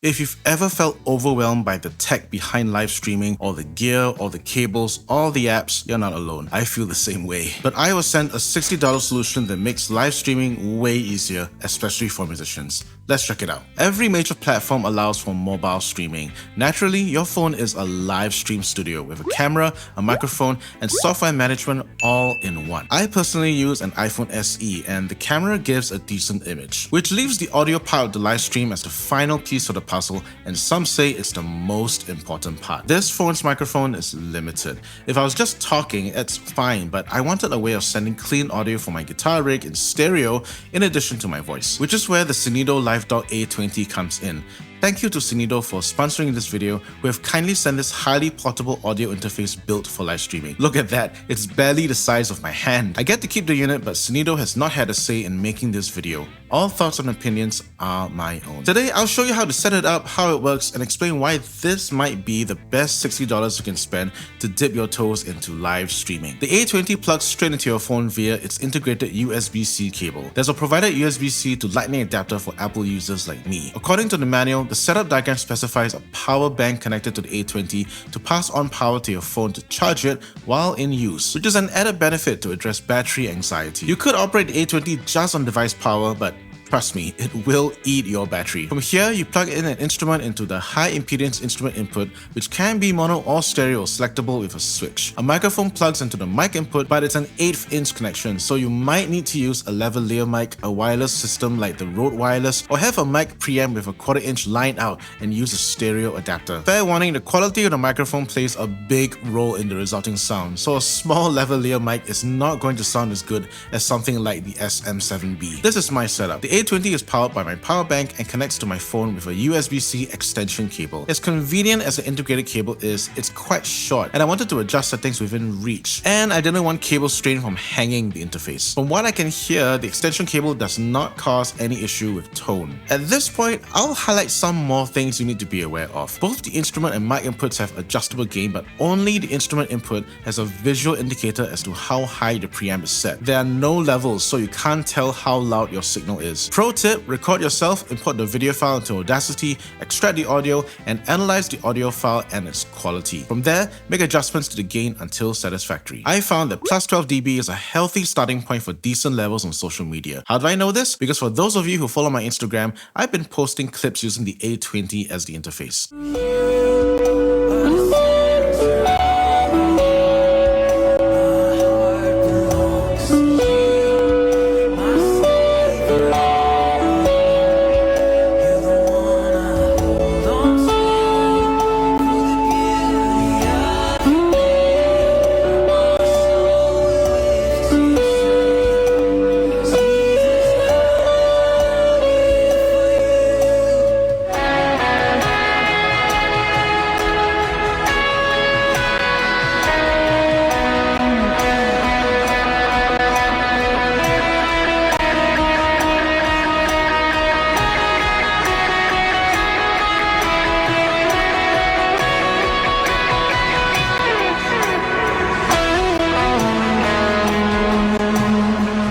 If you've ever felt overwhelmed by the tech behind live streaming, or the gear, or the cables, or the apps, you're not alone. I feel the same way. But I was sent a $60 solution that makes live streaming way easier, especially for musicians. Let's check it out. Every major platform allows for mobile streaming. Naturally, your phone is a live stream studio with a camera, a microphone, and software management all in one. I personally use an iPhone SE, and the camera gives a decent image, which leaves the audio part of the live stream as the final piece of the puzzle, and some say it's the most important part. This phone's microphone is limited. If I was just talking, it's fine, but I wanted a way of sending clean audio for my guitar rig in stereo in addition to my voice, which is where the Synido Live Dock A20 comes in. Thank you to Synido for sponsoring this video, who have kindly sent this highly portable audio interface built for live streaming. Look at that, it's barely the size of my hand. I get to keep the unit, but Synido has not had a say in making this video. All thoughts and opinions are my own. Today, I'll show you how to set it up, how it works, and explain why this might be the best $60 you can spend to dip your toes into live streaming. The A20 plugs straight into your phone via its integrated USB-C cable. There's a provided USB-C to Lightning adapter for Apple users like me. According to the manual, the setup diagram specifies a power bank connected to the A20 to pass on power to your phone to charge it while in use, which is an added benefit to address battery anxiety. You could operate the A20 just on device power, but trust me, it will eat your battery. From here, you plug in an instrument into the high impedance instrument input, which can be mono or stereo, selectable with a switch. A microphone plugs into the mic input, but it's an 1/8 inch connection, so you might need to use a lavalier mic, a wireless system like the Rode Wireless, or have a mic preamp with a 1/4 inch line out and use a stereo adapter. Fair warning, the quality of the microphone plays a big role in the resulting sound, so a small lavalier mic is not going to sound as good as something like the SM7B. This is my setup. The A20 is powered by my power bank and connects to my phone with a USB-C extension cable. As convenient as the integrated cable is, it's quite short, and I wanted to adjust settings within reach, and I didn't want cable strain from hanging the interface. From what I can hear, the extension cable does not cause any issue with tone. At this point, I'll highlight some more things you need to be aware of. Both the instrument and mic inputs have adjustable gain, but only the instrument input has a visual indicator as to how high the preamp is set. There are no levels, so you can't tell how loud your signal is. Pro tip, record yourself, import the video file into Audacity, extract the audio, and analyze the audio file and its quality. From there, make adjustments to the gain until satisfactory. I found that plus 12 dB is a healthy starting point for decent levels on social media. How do I know this? Because for those of you who follow my Instagram, I've been posting clips using the A20 as the interface.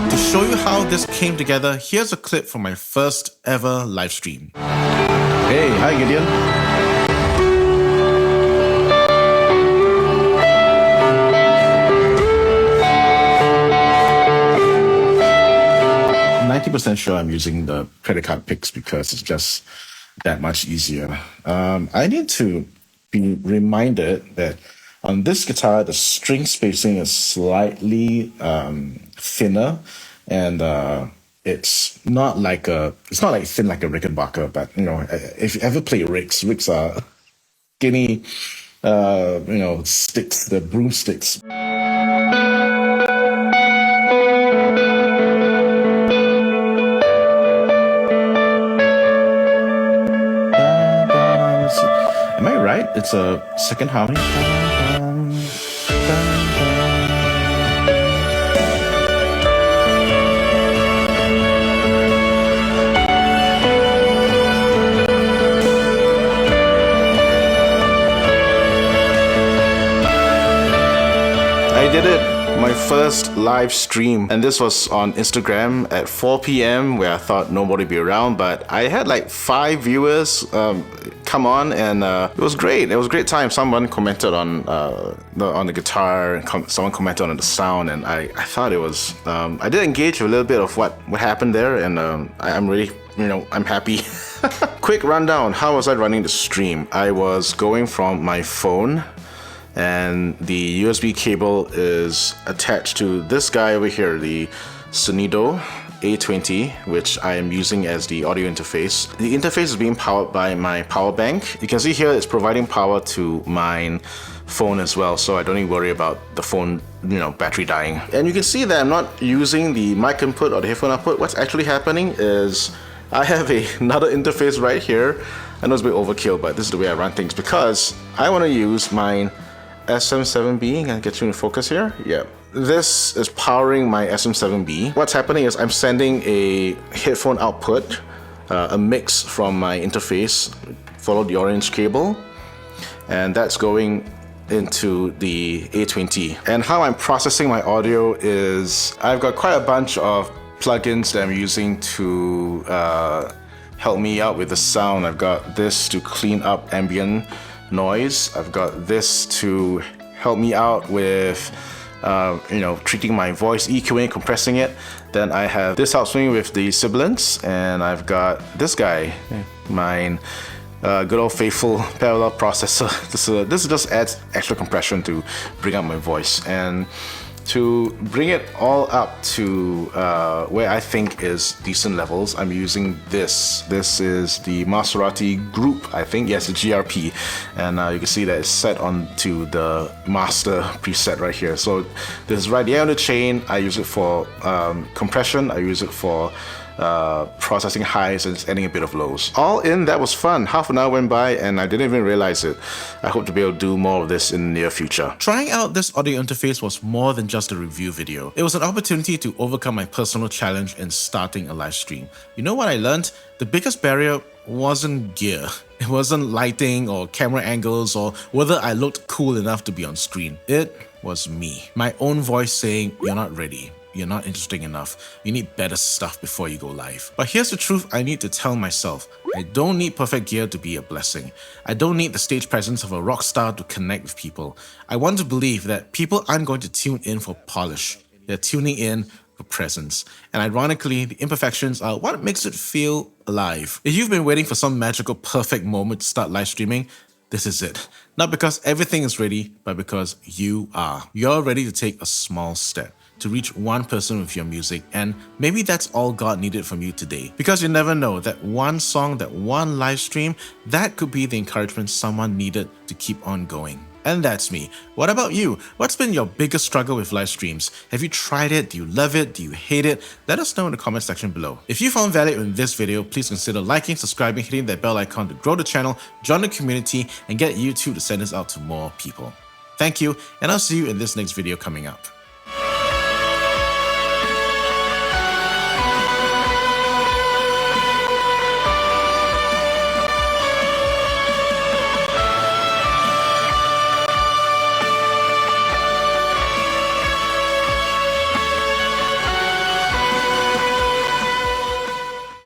To show you how this came together, here's a clip from my first ever live stream. Hey, hi Gideon. I'm 90% sure I'm using the credit card picks because it's just that much easier. I need to be reminded that on this guitar, the string spacing is slightly thinner. And it's not like thin like a Rickenbacker, but you know, if you ever play rigs are skinny, sticks, the broomsticks. Am I right? It's a second harmony. I did it. My my first live stream, and this was on Instagram at 4 p.m. where I thought nobody would be around, but I had like 5 viewers come on, and it was great. It was a great time. Someone commented on the guitar, and someone commented on the sound, and I thought it was. I did engage a little bit of what happened there, and I'm really, I'm happy. Quick rundown. How was I running the stream? I was going from my phone, and the USB cable is attached to this guy over here, the Synido A20, which I am using as the audio interface. The interface is being powered by my power bank. You can see here it's providing power to my phone as well, so I don't need to worry about the phone, battery dying. And you can see that I'm not using the mic input or the headphone output. What's actually happening is I have another interface right here. I know it's a bit overkill, but this is the way I run things because I want to use my SM7B. Can I get you in focus here? Yeah. This is powering my SM7B. What's happening is I'm sending a headphone output, a mix from my interface, follow the orange cable, and that's going into the A20. And how I'm processing my audio is I've got quite a bunch of plugins that I'm using to help me out with the sound. I've got this to clean up ambient noise. I've got this to help me out with treating my voice, EQing, compressing it. Then I have this helps me with the sibilance, and I've got this guy, mine. Good old faithful parallel processor. This just adds extra compression to bring up my voice, and to bring it all up to where I think is decent levels, I'm using this. This is the Maserati Group, I think. Yes, the GRP. And you can see that it's set onto the master preset right here. So this is right there on the chain. I use it for compression. I use it for processing highs and adding a bit of lows. All in, that was fun. Half an hour went by and I didn't even realize it. I hope to be able to do more of this in the near future. Trying out this audio interface was more than just a review video. It was an opportunity to overcome my personal challenge in starting a live stream. You know what I learned? The biggest barrier wasn't gear. It wasn't lighting or camera angles or whether I looked cool enough to be on screen. It was me. My own voice saying, "You're not ready. You're not interesting enough. You need better stuff before you go live." But here's the truth I need to tell myself. I don't need perfect gear to be a blessing. I don't need the stage presence of a rock star to connect with people. I want to believe that people aren't going to tune in for polish. They're tuning in for presence. And ironically, the imperfections are what makes it feel alive. If you've been waiting for some magical perfect moment to start live streaming, this is it. Not because everything is ready, but because you are. You're ready to take a small step to reach one person with your music, and maybe that's all God needed from you today. Because you never know, that one song, that one live stream, that could be the encouragement someone needed to keep on going. And that's me. What about you? What's been your biggest struggle with live streams? Have you tried it? Do you love it? Do you hate it? Let us know in the comment section below. If you found value in this video, please consider liking, subscribing, hitting that bell icon to grow the channel, join the community, and get YouTube to send this out to more people. Thank you, and I'll see you in this next video coming up.